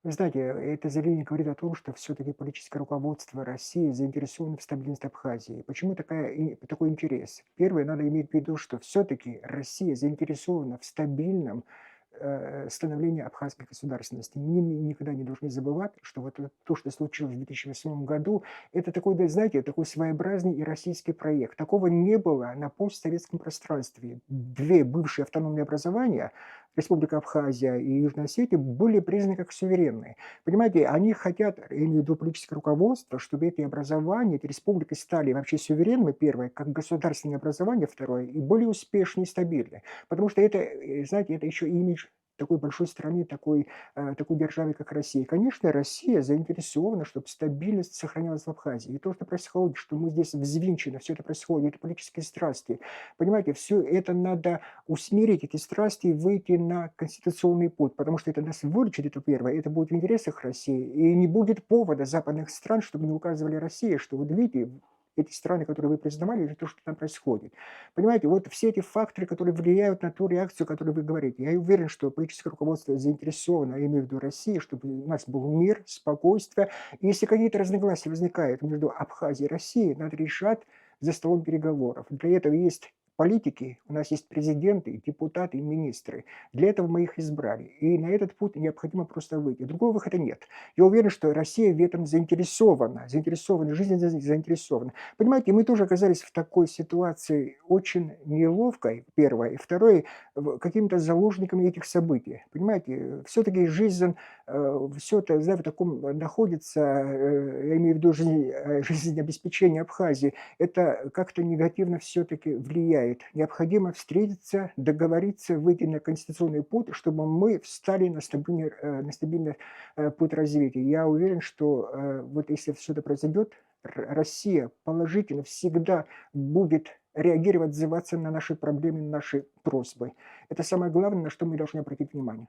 Вы знаете, это заявление говорит о том, что все-таки политическое руководство России заинтересовано в стабильности Абхазии. Почему такой интерес? Первое, надо иметь в виду, что все-таки Россия заинтересована в стабильном становлении абхазской государственности. Никогда не должны забывать, что то, что случилось в 2008 году, это такой, да, знаете, такой своеобразный и российский проект. Такого не было на постсоветском пространстве. Две бывшие автономные образования, Республика Абхазия и Южная Осетия, были признаны как суверенные. Понимаете, они хотят, я имею в виду политическое руководство, чтобы эти образования, эти республики стали вообще суверенными, первое, как государственное образование, второе, и более успешные и стабильные. Потому что это, знаете, это еще имидж такой большой страны, такой державы, как Россия. Конечно, Россия заинтересована, чтобы стабильность сохранялась в Абхазии. И то, что происходит, что мы здесь взвинчены, все это происходит, это политические страсти. Понимаете, все это надо усмирить, эти страсти, и выйти на конституционный путь, потому что это нас выручит, это первое, это будет в интересах России, и не будет повода западных стран, чтобы не указывали России, что вот видите, эти страны, которые вы признавали, это то, что там происходит. Понимаете, вот все эти факторы, которые влияют на ту реакцию, о которой вы говорите. Я уверен, что политическое руководство заинтересовано, я имею в виду России, чтобы у нас был мир, спокойствие. И если какие-то разногласия возникают между Абхазией и Россией, надо решать за столом переговоров. Для этого есть политики, у нас есть президенты, депутаты и министры. Для этого мы их избрали. И на этот путь необходимо просто выйти. Другого выхода нет. Я уверен, что Россия в этом заинтересована, жизнь заинтересована. Понимаете, мы тоже оказались в такой ситуации очень неловкой, первое. И второе, какими-то заложниками этих событий. Понимаете, все-таки жизнь, все это, знаете, в таком находится, я имею в виду жизнеобеспечение Абхазии, это как-то негативно все-таки влияет. Необходимо встретиться, договориться, выйти на конституционный путь, чтобы мы встали на стабильный путь развития. Я уверен, что вот если все это произойдет, Россия положительно всегда будет реагировать, отзываться на наши проблемы, на наши просьбы. Это самое главное, на что мы должны обратить внимание.